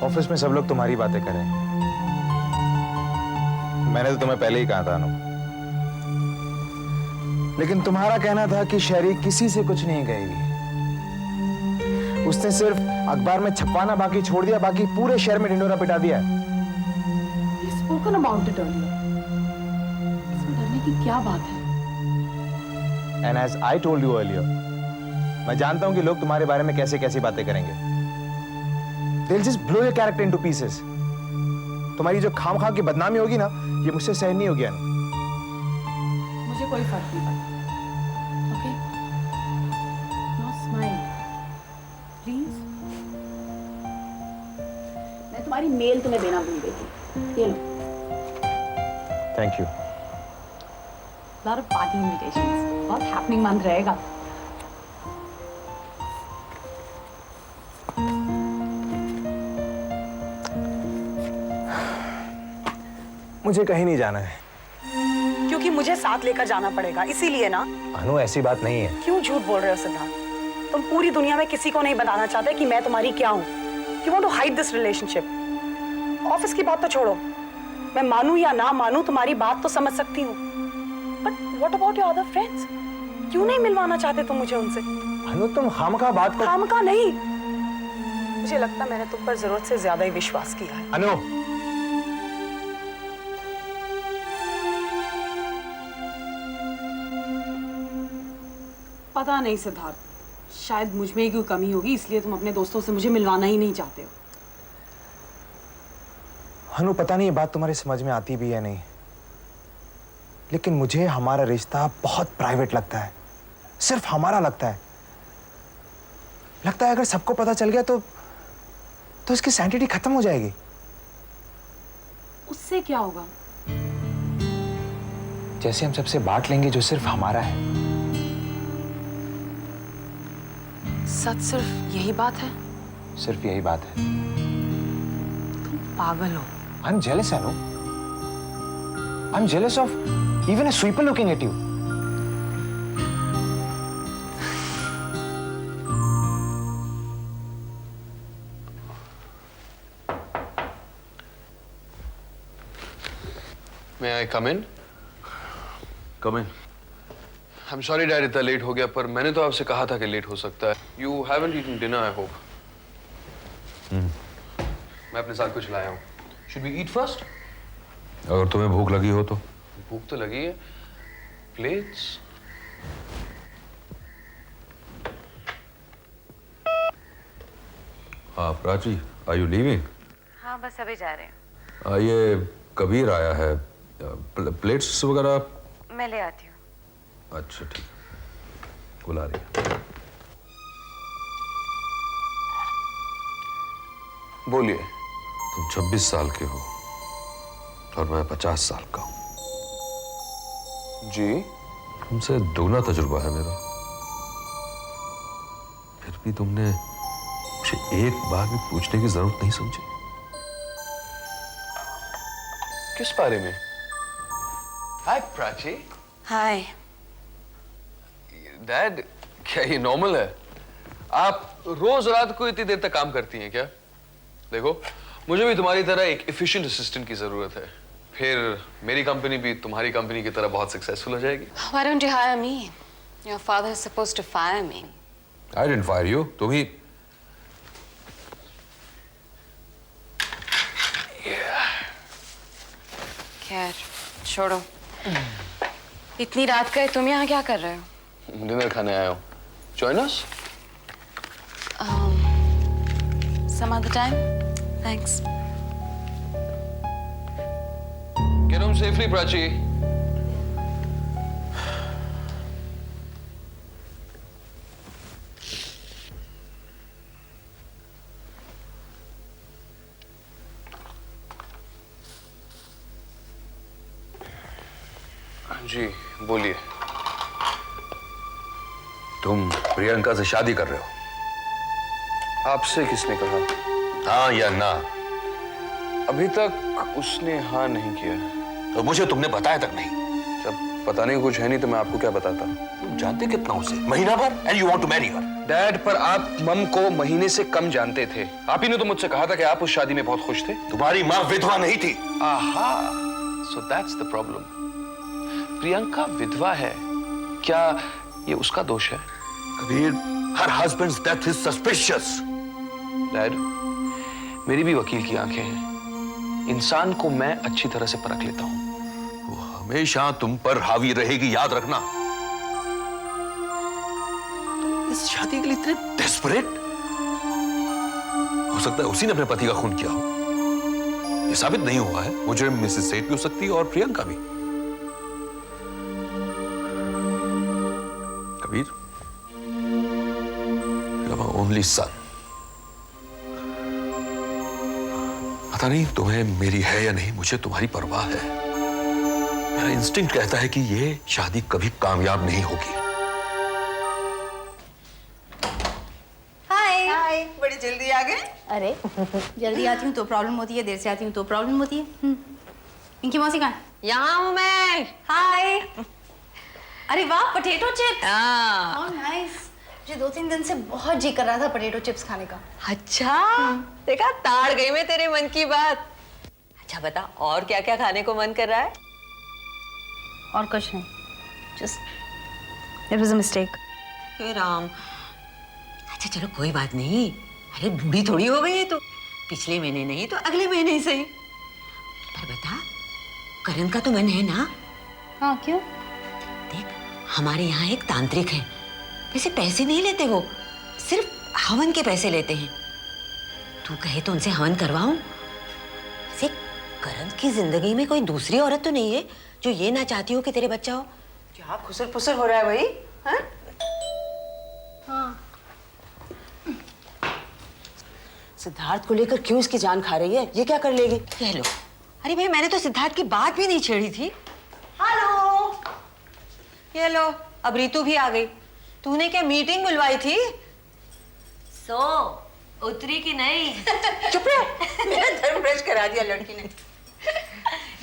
Office में सब लोग तुम्हारी बातें कर रहे हैं। मैंने तो तुम्हें पहले ही कहा था अनु, लेकिन तुम्हारा कहना था कि शहरी किसी से कुछ नहीं कहेगी। उसने सिर्फ अखबार में छपवाना बाकी छोड़ दिया, बाकी पूरे शहर में ढिंढोरा पिटा दिया। Spoken about it earlier. इसमें डरने की क्या बात है? And as I told you earlier, मैं जानता हूं कि लोग तुम्हारे बारे में कैसे कैसी बातें करेंगे। They'll just blow your character into pieces. तुम्हारी जो खामखा की बदनामी होगी ना, ये मुझसे सहन नहीं होगी अनु। मुझे कोई फर्क नहीं पड़ता। ओके? No smile, please. मैं तुम्हारी मेल तुम्हें देना भूल गई थी। ये लो। Thank you. Lot of party invitations. बहुत हैपनिंग मंथ रहेगा। मुझे कहीं नहीं जाना है। क्योंकि मुझे साथ लेकर जाना पड़ेगा, इसीलिए ना। अनु, ऐसी बात नहीं है। क्यों झूठ बोल रहे हो सिद्धार्थ? तुम पूरी दुनिया में किसी को नहीं बताना चाहते कि मैं तुम्हारी क्या हूँ। You want to hide this relationship. Office की बात तो छोड़ो, मैं मानूं या ना मानूं तुम्हारी बात तो समझ सकती हूँ, but what about your other friends? क्यों नहीं मिलवाना चाहते तुम मुझे उनसे? अनु, तुम खामखा बात को। खामखा नहीं, मुझे लगता मैंने तुम पर जरूरत से ज्यादा ही विश्वास किया है। अनु, पता नहीं सिद्धार्थ, शायद मुझ में ही कोई कमी होगी, इसलिए तुम अपने दोस्तों से मुझे मिलवाना ही नहीं चाहते हो। अनु, पता नहीं ये बात तुम्हारी समझ में आती भी है नहीं, लेकिन मुझे हमारा रिश्ता बहुत प्राइवेट लगता है। सिर्फ हमारा लगता है। लगता है अगर सबको पता चल गया तो इसकी सैंटिटी खत्म हो जाएगी। उससे क्या होगा? जैसे हम सबसे बांट लेंगे जो सिर्फ हमारा है। सच सिर्फ यही बात है? सिर्फ यही बात है। तुम पागल हो। I'm jealous, Anu. I'm jealous of even a sweeper looking at you. May I come in? Come in. I'm sorry, Dad, इतना लेट हो गया, पर मैंने तो आपसे कहा था कि लेट हो सकता है। You haven't eaten dinner, I hope. मैं अपने साथ कुछ लाया हूँ। Should we eat first? अगर तुम्हें भूख लगी हो तो। भूख तो लगी है। Plates? हाँ प्राची, are you leaving? हाँ बस अभी जा रहे हैं। ये कबीर आया है। प्लेट्स वगैरह मैं ले आती हूँ। अच्छा ठीक, बुला रही है। बोलिए। तुम 26 साल के हो और मैं 50 साल का हूँ। जी? तुमसे दोगुना तजुर्बा है मेरा, फिर भी तुमने मुझे एक बार भी पूछने की जरूरत नहीं समझी। किस बारे में? हाय प्राची। हाय। डैड, क्या ये नॉर्मल है? आप रोज रात को इतनी देर तक काम करती हैं क्या? देखो, मुझे भी तुम्हारी तरह एक एफिशिएंट असिस्टेंट की जरूरत है। फिर मेरी कंपनी भी तुम्हारी कंपनी की तरह बहुत सक्सेसफुल हो जाएगी। Why don't you hire me? Your father is supposed to fire me. I didn't fire you. तुम ही। खैर छोड़ो। इतनी रात गए, तुम यहाँ क्या कर रहे हो? डिनर खाने आया हूँ। Join us? Some other time? Thanks. Get home safely, Prachi. जी बोलिए। तुम प्रियंका से शादी कर रहे हो? आपसे किसने कहा? हाँ या ना? अभी तक उसने हाँ नहीं किया। तो मुझे तुमने बताया तक नहीं। जब पता नहीं कुछ है नहीं तो मैं आपको क्या बताता? तुम जानते कितना उसे? महीना भर? And you want to marry her? Dad, पर आप मम को महीने से कम जानते थे। आप ही ने तो मुझसे कहा था कि आप उस शादी में बहुत खुश थे। तुम्हारी माँ विधवा नहीं थी। आहा, so that's the problem. Priyanka विधवा है, क्या ये उसका दोष है? Kabir, her husband's death is suspicious. Dad, मेरी भी वकील की आंखें हैं। इंसान को मैं अच्छी तरह से परख लेता हूं। वो हमेशा तुम पर हावी रहेगी, याद रखना। तुम इस शादी के लिए इतने डेस्परेट? हो सकता है उसी ने अपने पति का खून किया हो। ये साबित नहीं हुआ है। मुझे मिसेस सेठ भी हो सकती है और प्रियंका भी। Kabir, you're my only son. पता नहीं तुम्हें मेरी है या नहीं, मुझे तुम्हारी परवाह है। मेरा इंस्टिंक्ट कहता है कि ये शादी कभी कामयाब नहीं होगी। हाय हाय, बड़ी जल्दी आ गए। अरे जल्दी आती हूँ तो प्रॉब्लम होती है, देर से आती हूँ तो प्रॉब्लम होती है। पिंकी मौसी कहाँ है? यहाँ हूँ मैं। हाय। अरे वाह, पोटैटो चिप्स। हाँ। Oh nice. मुझे 2-3 दिन से बहुत जी कर रहा था पोटैटो चिप्स खाने का। अच्छा, देखा, ताड़ गई मैं तेरे मन की बात। अच्छा बता, और क्या क्या खाने को मन कर रहा है? और कुछ नहीं, just it was a mistake. हे राम। अच्छा चलो कोई बात नहीं, अरे बूढ़ी थोड़ी हो गई है तो पिछले महीने नहीं तो अगले महीने ही सही। पर बता, करण का तो मन है ना? हाँ, क्यों? देख, हमारे यहाँ एक तांत्रिक है, वैसे पैसे नहीं लेते वो, सिर्फ हवन के पैसे लेते हैं। तू कहे तो उनसे हवन करवाऊं? वैसे करण की जिंदगी में कोई दूसरी औरत तो नहीं है जो ये ना चाहती हो कि तेरे बच्चा हो? क्या खुसर पुसर हो रहा है भाई? हाँ? हाँ। सिद्धार्थ को लेकर क्यों इसकी जान खा रही है? ये क्या कर लेगी? कह लो। अरे भाई, मैंने तो सिद्धार्थ की बात भी नहीं छेड़ी थी। हेलो। ये लो, अब रितु भी आ गई। तूने क्या मीटिंग बुलवाई थी? उतरी की नहीं? चुप रहे। मेरा धर्म भ्रष्ट करा दिया लड़की ने।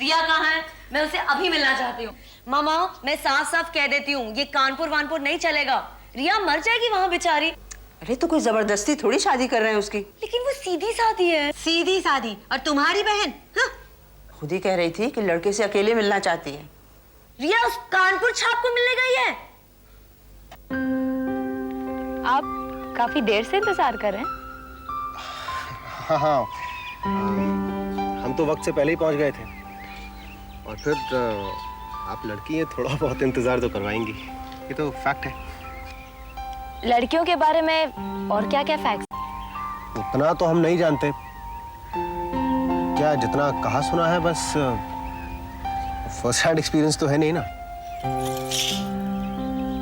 रिया कहाँ है? मैं उसे अभी मिलना चाहती हूँ। मामा, मैं साफ साफ कह देती हूँ, ये कानपुर वानपुर नहीं चलेगा। रिया मर जाएगी वहाँ बेचारी। अरे तो कोई जबरदस्ती थोड़ी शादी कर रहे हैं उसकी। लेकिन वो सीधी सादी है। सीधी सादी? और तुम्हारी बहन? हाँ? खुद ही कह रही थी कि लड़के से अकेले मिलना चाहती है। रिया उस कानपुर छाप को मिलने गई है। आप काफी देर से इंतजार कर रहे हैं। हाँ हाँ, हम तो वक्त से पहले ही पहुंच गए थे। और फिर आप लड़की हैं, थोड़ा बहुत इंतजार तो करवाएंगी, ये तो फैक्ट है। लड़कियों के बारे में और क्या क्या फैक्ट्स? उतना तो हम नहीं जानते, क्या जितना कहा सुना है, बस फर्स्ट हैंड एक्सपीरियंस तो है नहीं ना।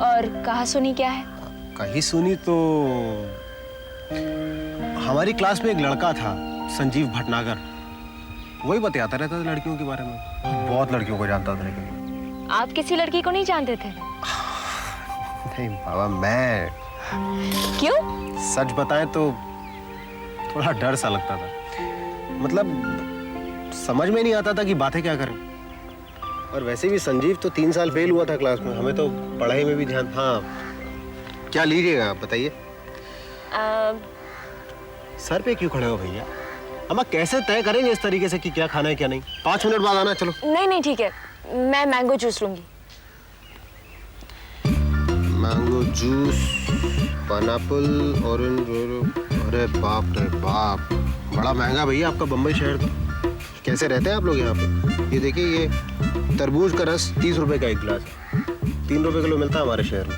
और कहा सुनी क्या है? कहीं सुनी तो हमारी क्लास में एक लड़का था, संजीव भटनागर, वही बताता रहता था लड़कियों के बारे में। बहुत लड़कियों को जानता था। लेकिन आप किसी लड़की को नहीं जानते थे? नहीं बाबा, मैं क्यों? सच बताएं तो थोड़ा डर सा लगता था। मतलब समझ में नहीं आता था कि बातें क्या करें। और वैसे भी संजीव तो 3 साल फेल हुआ था क्लास में, हमें तो पढ़ाई में भी ध्यान। हाँ, क्या लीजिएगा आप बताइए? सर पे क्यों खड़े हो भैया? हम कैसे तय करेंगे इस तरीके से कि क्या खाना है क्या नहीं? 5 मिनट बाद आना। चलो। नहीं नहीं, ठीक है, मैं मैंगो जूस लूंगी। Mango juice, pineapple, orange. अरे बाप रे बाप, बड़ा महंगा भैया आपका बम्बई शहर तो। कैसे रहते हैं आप लोग यहाँ पे? ये देखिए, ये तरबूज का रस 30 रुपए का एक गिलास, 3 रुपए किलो मिलता है हमारे शहर में।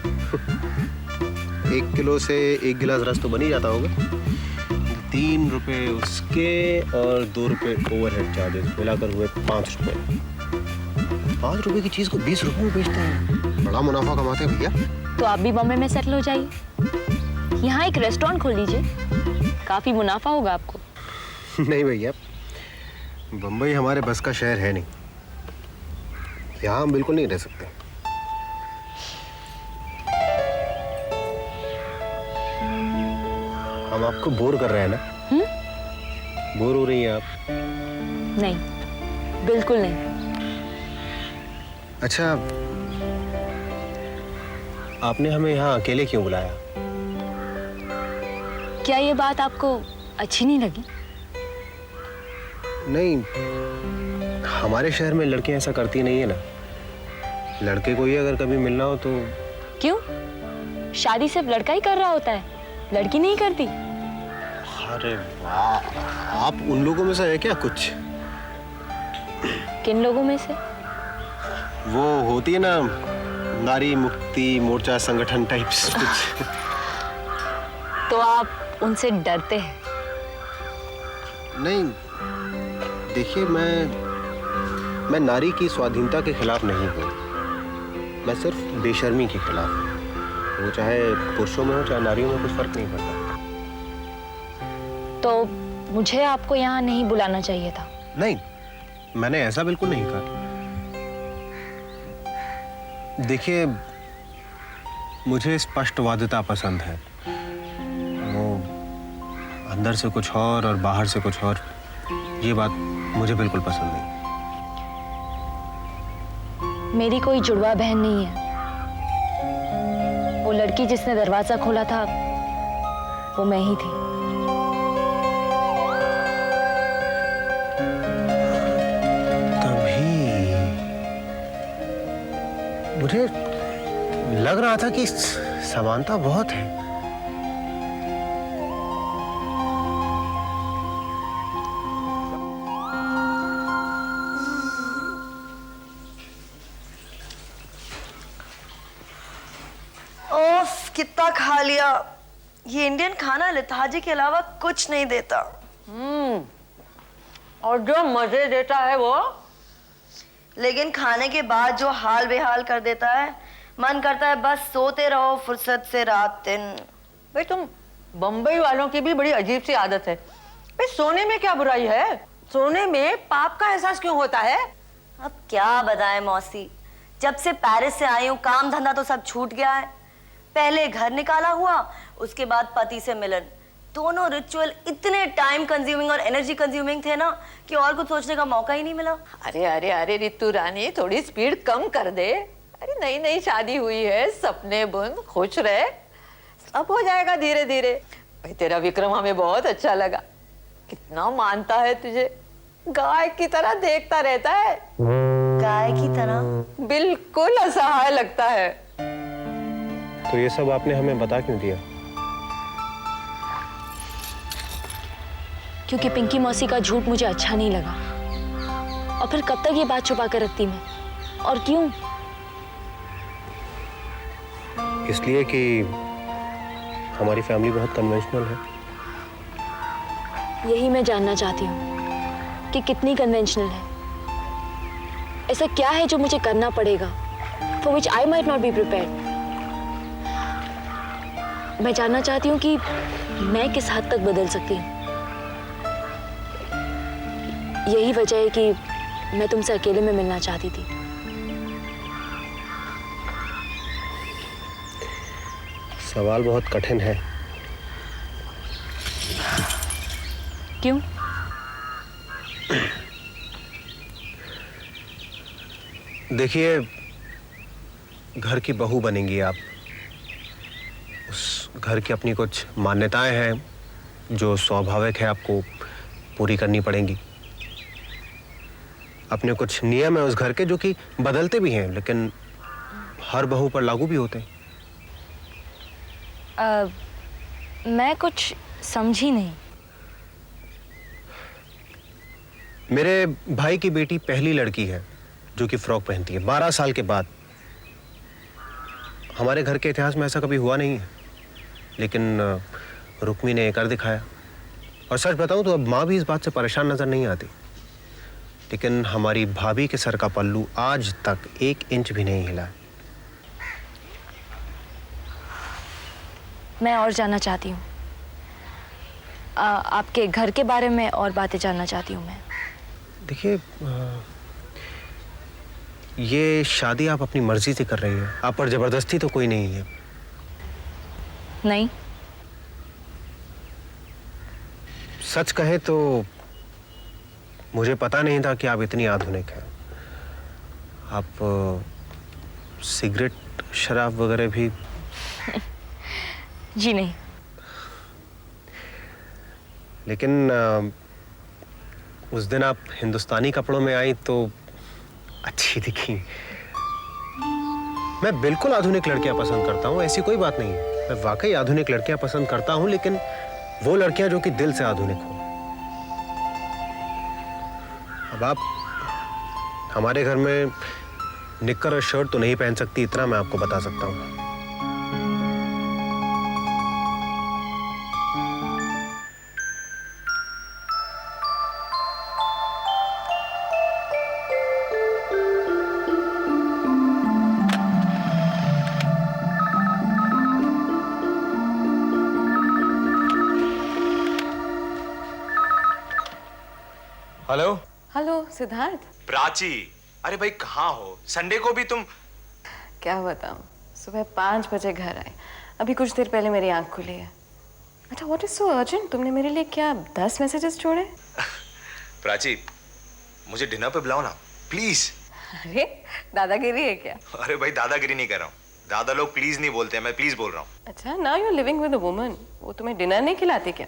1 किलो से 1 गिलास रस तो बन ही जाता होगा। 3 रुपए उसके और 2 रुपए ओवरहेड चार्जेस मिलाकर हुए 5 रुपए। 5 रुपए की चीज को 20 रुपए में बेचते हैं, बड़ा मुनाफा कमाते हैं भैया। तो आप भी बॉम्बे में सेटल हो जाइए, यहाँ एक रेस्टोरेंट खोल लीजिए, काफी मुनाफा होगा आपको। नहीं भैया, बम्बई हमारे बस का शहर है नहीं, यहाँ हम बिल्कुल नहीं रह सकते। हम आपको बोर कर रहे हैं ना? बोर हो रही हैं आप? नहीं, बिल्कुल नहीं। अच्छा, आपने हमें यहाँ अकेले क्यों बुलाया? क्या ये बात आपको अच्छी नहीं लगी? नहीं, हमारे शहर में लड़कियां ऐसा करती नहीं है ना। लड़के को ही अगर कभी मिलना हो तो। क्यों? शादी सिर्फ लड़का ही कर रहा होता है, लड़की नहीं करती? अरे वाह, आप उन लोगों में से है क्या कुछ? किन लोगों में से? वो होती है ना, नारी मुक्ति मोर्चा संगठन टाइप्स कुछ। तो आप उनसे डरते हैं? नहीं, देखिए मैं नारी की स्वाधीनता के खिलाफ नहीं हूँ। मैं सिर्फ बेशर्मी के खिलाफ हूँ। वो चाहे पुरुषों में हो चाहे नारियों में, कुछ फर्क नहीं पड़ता। तो मुझे आपको यहाँ नहीं बुलाना चाहिए था। नहीं, मैंने ऐसा बिल्कुल नहीं कहा। देखिए, मुझे स्पष्टवादिता पसंद है। वो अंदर से कुछ और बाहर से कुछ और, ये बात मुझे बिल्कुल पसंद नहीं। मेरी कोई जुड़वा बहन नहीं है। वो लड़की जिसने दरवाजा खोला था वो मैं ही थी। तभी मुझे लग रहा था कि समानता बहुत है। ओफ, कितना खा लिया। ये इंडियन खाना लिथार्जी के अलावा कुछ नहीं देता। और जो मजे देता है वो, लेकिन खाने के बाद जो हाल बेहाल कर देता है, मन करता है बस सोते रहो फुर्सत से रात दिन। भाई तुम बम्बई वालों की भी बड़ी अजीब सी आदत है। भाई सोने में क्या बुराई है? सोने में पाप का एहसास क्यों होता है? अब क्या बताएं मौसी, जब से पेरिस से आई हूँ काम धंधा तो सब छूट गया है। पहले घर निकाला हुआ, उसके बाद पति से मिलन। दोनों रिचुअल इतने टाइम कंज्यूमिंग और एनर्जी कंज्यूमिंग थे ना कि और कुछ सोचने का मौका ही नहीं मिला। अरे अरे अरे रितु रानी, थोड़ी स्पीड कम कर दे। अरे नई नई शादी हुई है, सपने बुन, खुश रहे, सब हो जाएगा धीरे धीरे। भाई तेरा विक्रम हमें बहुत अच्छा लगा। कितना मानता है तुझे, गाय की तरह देखता रहता है। गाय की तरह? बिल्कुल असहाय लगता है। तो ये सब आपने हमें बता क्यों दिया? क्योंकि पिंकी मौसी का झूठ मुझे अच्छा नहीं लगा। और फिर कब तक ये बात छुपा कर रखती मैं? और क्यों? इसलिए कि हमारी फैमिली बहुत कन्वेंशनल है। यही मैं जानना चाहती हूँ कि कितनी कन्वेंशनल है। ऐसा क्या है जो मुझे करना पड़ेगा, for which I might not be prepared? मैं जानना चाहती हूँ कि मैं किस हद तक बदल सकती हूँ। यही वजह है कि मैं तुमसे अकेले में मिलना चाहती थी। सवाल बहुत कठिन है। क्यों? देखिए, घर की बहू बनेंगी आप। उस घर की अपनी कुछ मान्यताएं हैं जो स्वाभाविक है, आपको पूरी करनी पड़ेंगी। अपने कुछ नियम है उस घर के जो कि बदलते भी हैं, लेकिन हर बहू पर लागू भी होते हैं। मैं कुछ समझी नहीं। मेरे भाई की बेटी पहली लड़की है जो कि फ्रॉक पहनती है 12 साल के बाद। हमारे घर के इतिहास में ऐसा कभी हुआ नहीं है, लेकिन रुक्मी ने कर दिखाया। और सच बताऊं तो अब माँ भी इस बात से परेशान नजर नहीं आती। लेकिन हमारी भाभी के सर का पल्लू आज तक 1 इंच भी नहीं हिला। मैं और जानना चाहती हूँ। आपके घर के बारे में और बातें जानना चाहती हूँ मैं। देखिए, ये शादी आप अपनी मर्जी से कर रही हैं। आप पर जबरदस्ती तो कोई नहीं है। नहीं। सच कहे तो मुझे पता नहीं था कि आप इतनी आधुनिक हैं। आप सिगरेट शराब वगैरह भी? जी नहीं। लेकिन उस दिन आप हिंदुस्तानी कपड़ों में आई तो अच्छी दिखी। मैं बिल्कुल आधुनिक लड़कियां पसंद करता हूँ, ऐसी कोई बात नहीं है। मैं वाकई आधुनिक लड़कियां पसंद करता हूँ, लेकिन वो लड़कियां जो कि दिल से आधुनिक हो। अब आप हमारे घर में निक्कर और शर्ट तो नहीं पहन सकती, इतना मैं आपको बता सकता हूँ। हेलो। हेलो सिद्धार्थ। प्राची, अरे भाई कहाँ हो? संडे को भी तुम। क्या बताऊं, सुबह 5 बजे घर आए, अभी कुछ देर पहले मेरी आंख खुली है। अच्छा, व्हाट इज सो अर्जेंट? तुमने मेरे लिए क्या 10 मैसेजेस छोड़े? प्राची, मुझे डिनर पे बुलाओ ना प्लीज। अरे दादागिरी है क्या? अरे भाई दादागिरी नहीं कर रहा हूँ, दादा लोग प्लीज नहीं बोलते, मैं प्लीज बोल रहा हूँ। अच्छा, now you are living with a woman, वो तुम्हें डिनर नहीं खिलाती क्या?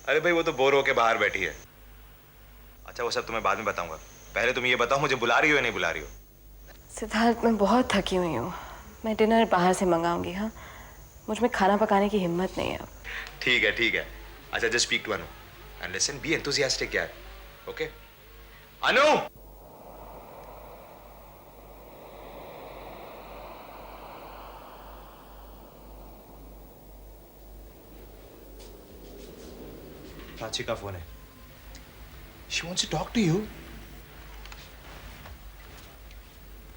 अरे भाई वो तो बोर होके बाहर बैठी है। अच्छा वो सब तुम्हें बाद में बताऊंगा, पहले तुम ये बताओ मुझे बुला रही हो या नहीं बुला रही हो? सिद्धार्थ, मैं बहुत थकी हुई हूँ, मैं डिनर बाहर से मंगाऊंगी। हाँ, मुझ में खाना पकाने की हिम्मत नहीं है अब। ठीक है ठीक है। अच्छा just speak to Anu and listen, be enthusiastic यार, ओके? अनु! प्राची का फोन है। She wants to talk to you.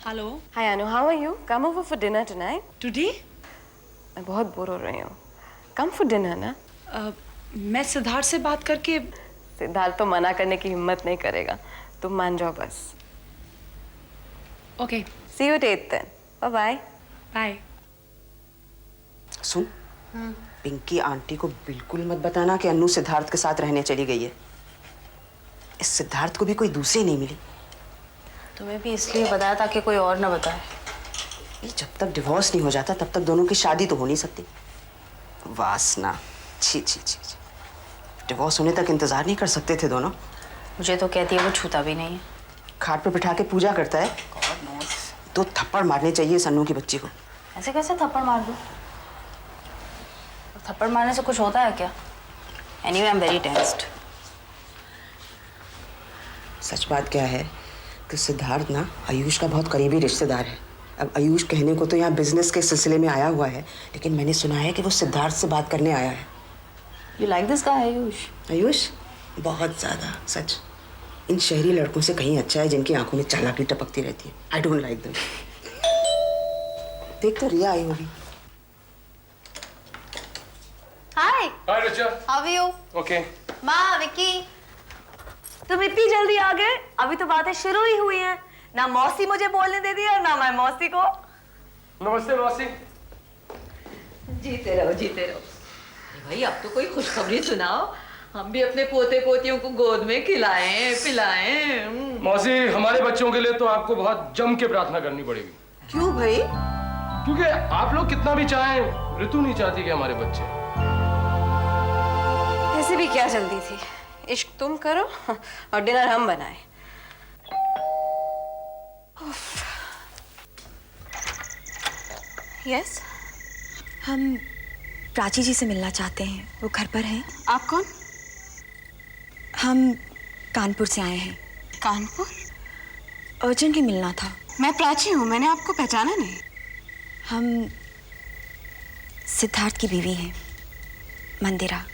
Hello. Hi Anu, how are you? Come over for dinner tonight. Today? मैं बहुत बोर हो रही हूँ, कम फॉर डिनर ना। मैं सिद्धार्थ से बात करके। सिद्धार्थ तो मना करने की हिम्मत नहीं करेगा, तुम मान जाओ बस। Okay, see you at 8 then, bye bye. Bye. सुन, पिंकी आंटी को बिल्कुल मत बताना कि अन्नू सिद्धार्थ के साथ रहने चली गई है। इस सिद्धार्थ को भी कोई दूसरी नहीं मिली। तुम्हें भी इसलिए बताया ताकि कोई और ना बताए। ये जब तक डिवोर्स नहीं हो जाता तब तक दोनों की शादी तो हो नहीं सकती। वासना, छी छी छी छी। डिवोर्स होने तक इंतजार नहीं कर सकते थे दोनों। मुझे तो कहती है वो छूता भी नहीं है। खाट पे बिठा के पूजा करता है। तो थप्पड़ मारने चाहिए इस अन्नू की बच्ची को। ऐसे कैसे थप्पड़ मार दूं? थप्पड़ मारने से कुछ होता है क्या? Anyway, I am very tensed. सच बात क्या है कि सिद्धार्थ ना आयुष का बहुत करीबी रिश्तेदार है। अब आयुष कहने को तो यहाँ बिजनेस के सिलसिले में आया हुआ है, लेकिन मैंने सुना है कि वो सिद्धार्थ से बात करने आया है। You like this guy Ayush? Ayush बहुत ज्यादा, सच। इन शहरी लड़कों से कहीं अच्छा है जिनकी आंखों में चालाकी टपकती रहती है। I don't like them. देख तो रिया आई होगी। Hi. Hi Richa. How are you? Okay. माँ, विक्की, तुम इतनी जल्दी आ गए? अभी तो बातें शुरू ही हुई हैं। ना मौसी मुझे बोलने दे दी और ना मैं मौसी को। नमस्ते मौसी। जीते रहो जीते रहो। भाई अब तो कोई खुशखबरी सुनाओ, हम भी अपने पोते पोतियों को गोद में खिलाएं पिलाएं। मौसी, हमारे बच्चों के लिए तो आपको बहुत जम के प्रार्थना करनी पड़ेगी। क्यों भाई? क्योंकि आप लोग कितना भी चाहें, ऋतु नहीं चाहती कि हमारे बच्चे। ऐसे भी क्या जल्दी थी, इश्क तुम करो और डिनर हम बनाए। यस, हम प्राची जी से मिलना चाहते हैं, वो घर पर हैं। आप कौन? हम कानपुर से आए हैं। कानपुर? अर्जेंटली मिलना था। मैं प्राची हूँ, मैंने आपको पहचाना नहीं। हम सिद्धार्थ की बीवी हैं, मंदिरा।